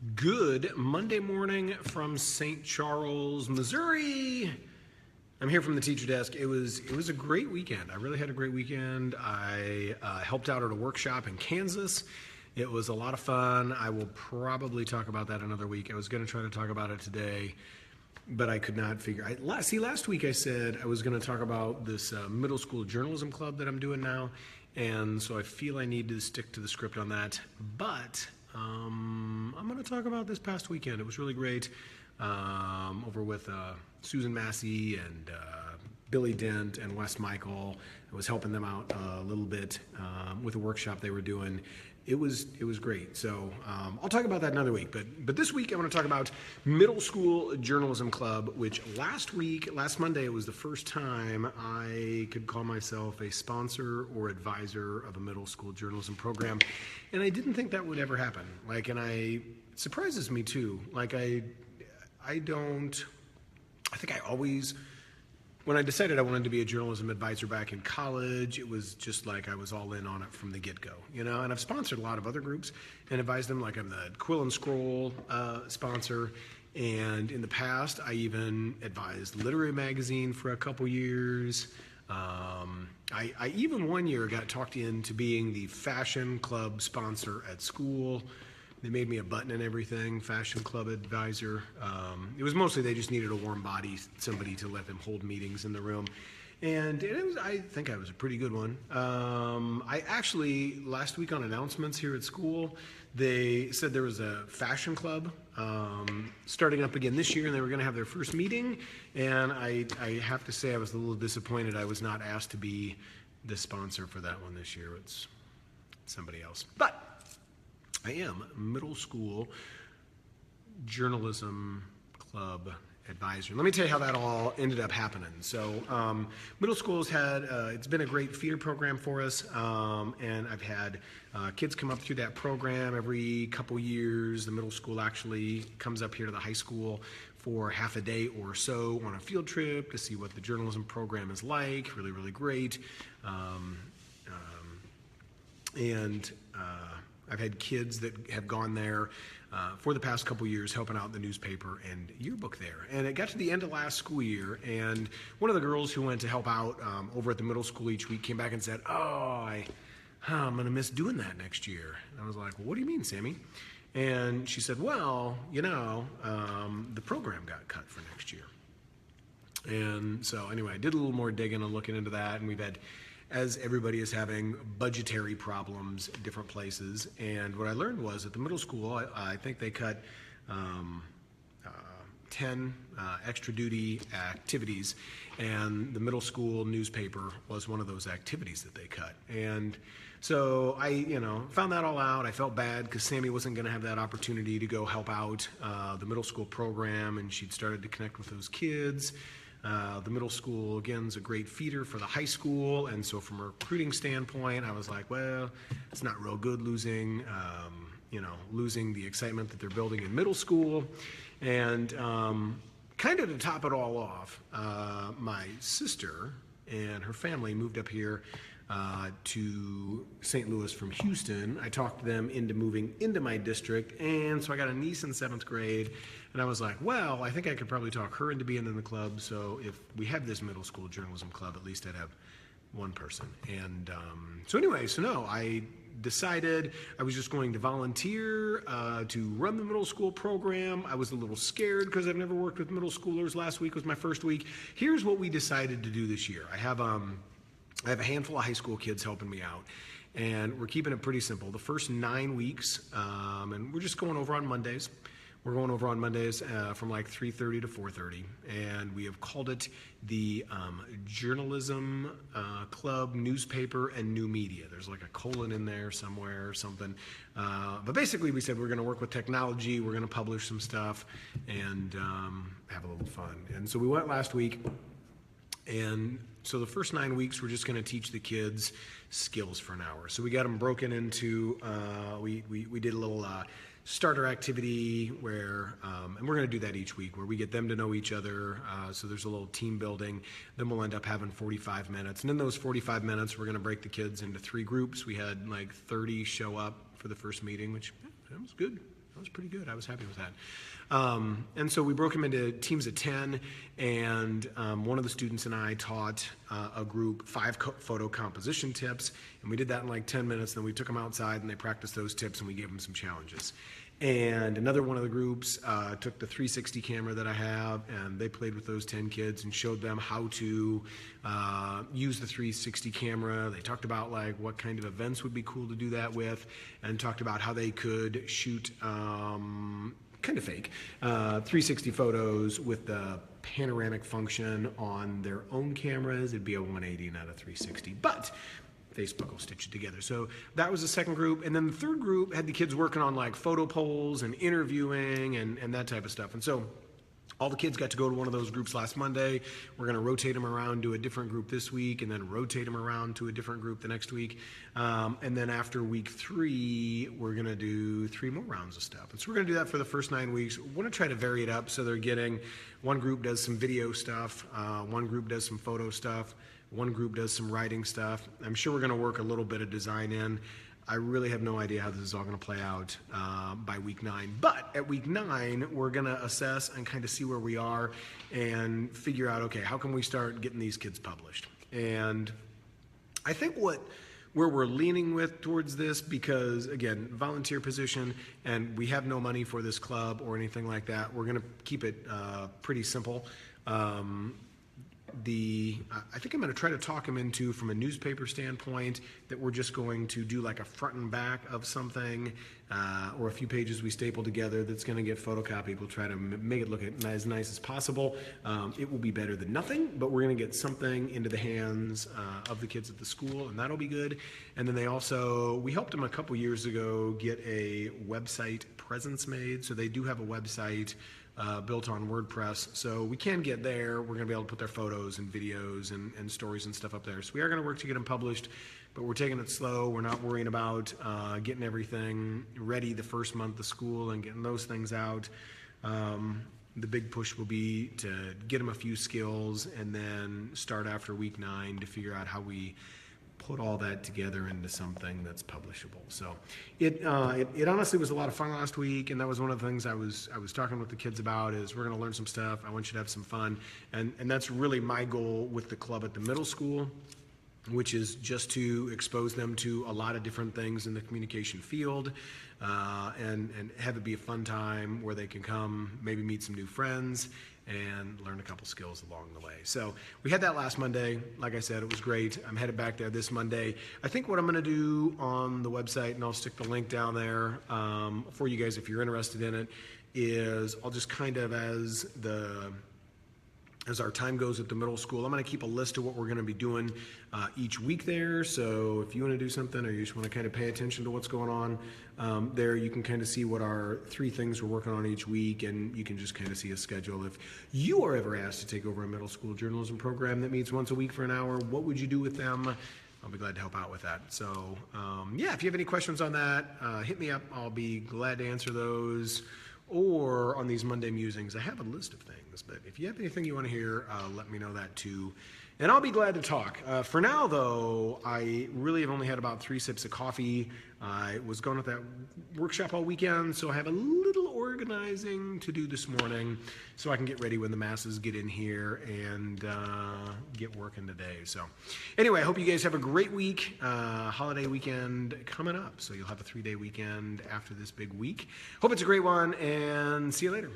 Good Monday morning from St. Charles, Missouri. I'm here from the teacher desk. It was a great weekend. I really had a great weekend. I helped out at a workshop in Kansas. It was a lot of fun. I will probably talk about that another week. I was going to try to talk about it today, but I could not figure. Last week I said I was going to talk about this middle school journalism club that I'm doing now, and so I feel I need to stick to the script on that. But I'm going to talk about this past weekend. It was really great over with Susan Massey and Billy Dent and Wes Michael. I was helping them out a little bit with a workshop they were doing. It was great. So I'll talk about that another week. But this week I want to talk about Middle School Journalism Club, which last Monday, it was the first time I could call myself a sponsor or advisor of a middle school journalism program. And I didn't think that would ever happen. It surprises me too. When I decided I wanted to be a journalism advisor back in college, it was just like I was all in on it from the get-go, and I've sponsored a lot of other groups and advised them, like I'm the Quill and Scroll sponsor, and in the past I even advised Literary Magazine for a couple years. I even one year got talked into being the Fashion Club sponsor at school. They made me a button and everything, Fashion Club advisor. It was mostly they just needed a warm body, somebody to let them hold meetings in the room. And I think I was a pretty good one. I actually, last week on announcements here at school, they said there was a Fashion Club starting up again this year, and they were going to have their first meeting. And I have to say I was a little disappointed I was not asked to be the sponsor for that one this year. It's somebody else. But I am Middle School Journalism Club advisor. Let me tell you how that all ended up happening. So middle school's it's been a great feeder program for us, and I've had kids come up through that program every couple years. The middle school actually comes up here to the high school for half a day or so on a field trip to see what the journalism program is like. Really, really great. I've had kids that have gone there for the past couple years helping out in the newspaper and yearbook there. And it got to the end of last school year, and one of the girls who went to help out over at the middle school each week came back and said, I'm going to miss doing that next year. And I was like, well, what do you mean, Sammy? And she said, well, the program got cut for next year. And so anyway, I did a little more digging and looking into that, and we've had, as everybody is having budgetary problems at different places. And what I learned was at the middle school, I think they cut 10 extra duty activities, and the middle school newspaper was one of those activities that they cut. And so I, found that all out. I felt bad because Sammy wasn't going to have that opportunity to go help out the middle school program, and she'd started to connect with those kids. The middle school, again, is a great feeder for the high school, and so from a recruiting standpoint, I was like, well, it's not real good losing the excitement that they're building in middle school. And kind of to top it all off, my sister and her family moved up here to St. Louis from Houston. I talked them into moving into my district, and so I got a niece in 7th grade, and I was like, well, I think I could probably talk her into being in the club, so if we have this middle school journalism club, at least I'd have one person. And I decided I was just going to volunteer to run the middle school program. I was a little scared because I've never worked with middle schoolers. Last week was my first week. Here's what we decided to do this year. I have a handful of high school kids helping me out, and we're keeping it pretty simple. The first 9 weeks, and we're just going over on Mondays. We're going over on Mondays from like 3:30 to 4:30, and we have called it the Journalism Club Newspaper and New Media. There's like a colon in there somewhere or something. But basically we said we're going to work with technology, we're going to publish some stuff, and have a little fun. And so we went last week, and so the first 9 weeks, we're just going to teach the kids skills for an hour. So we got them broken into, we did a little starter activity where, and we're going to do that each week, where we get them to know each other. So there's a little team building. Then we'll end up having 45 minutes. And in those 45 minutes, we're going to break the kids into 3 groups. We had like 30 show up for the first meeting, which that was good. That was pretty good. I was happy with that. And so we broke them into teams of 10, and one of the students and I taught a group 5 photo composition tips, and we did that in like 10 minutes. Then we took them outside and they practiced those tips, and we gave them some challenges. And another one of the groups took the 360 camera that I have, and they played with those 10 kids and showed them how to use the 360 camera. They talked about like what kind of events would be cool to do that with, and talked about how they could shoot kind of fake 360 photos with the panoramic function on their own cameras. It'd be a 180, not a 360, but Facebook will stitch it together. So that was the second group. And then the third group had the kids working on like photo polls and interviewing and that type of stuff. And so all the kids got to go to one of those groups last Monday. We're going to rotate them around to a different group this week, and then rotate them around to a different group the next week. And then after week 3, we're going to do 3 more rounds of stuff. And so we're going to do that for the first 9 weeks. We want to try to vary it up so they're getting, one group does some video stuff, one group does some photo stuff, one group does some writing stuff. I'm sure we're going to work a little bit of design in. I really have no idea how this is all going to play out by week 9. But at week 9, we're going to assess and kind of see where we are and figure out, okay, how can we start getting these kids published? And I think where we're leaning with towards this, because again, volunteer position, and we have no money for this club or anything like that, we're going to keep it pretty simple. I think I'm going to try to talk them into, from a newspaper standpoint, that we're just going to do like a front and back of something, or a few pages we staple together that's going to get photocopied. We'll try to make it look as nice as possible. It will be better than nothing, but we're going to get something into the hands of the kids at the school, and that'll be good. And then we helped them a couple years ago get a website presence made, so they do have a website built on WordPress, so we can get there. We're going to be able to put their photos and videos and stories and stuff up there. So we are going to work to get them published, but we're taking it slow. We're not worrying about getting everything ready the first month of school and getting those things out. The big push will be to get them a few skills and then start after week 9 to figure out how we put all that together into something that's publishable. So it honestly was a lot of fun last week, and that was one of the things I was talking with the kids about, is we're going to learn some stuff. I want you to have some fun, and that's really my goal with the club at the middle school, which is just to expose them to a lot of different things in the communication field, and have it be a fun time where they can come, maybe meet some new friends, and learn a couple skills along the way. So we had that last Monday. Like I said, it was great. I'm headed back there this Monday. I think what I'm going to do on the website, and I'll stick the link down there for you guys if you're interested in it, is I'll just kind of, as our time goes at the middle school, I'm going to keep a list of what we're going to be doing each week there. So if you want to do something, or you just want to kind of pay attention to what's going on there, you can kind of see what our 3 things we're working on each week, and you can just kind of see a schedule. If you are ever asked to take over a middle school journalism program that meets once a week for an hour, what would you do with them? I'll be glad to help out with that. So yeah, if you have any questions on that, hit me up. I'll be glad to answer those. Or on these Monday musings, I have a list of things, but if you have anything you want to hear, let me know that too. And I'll be glad to talk. For now, though, I really have only had about 3 sips of coffee. I was going at that workshop all weekend, so I have a little organizing to do this morning so I can get ready when the masses get in here and get working today. So anyway, I hope you guys have a great week. Holiday weekend coming up, so you'll have a 3-day weekend after this big week. Hope it's a great one, and see you later.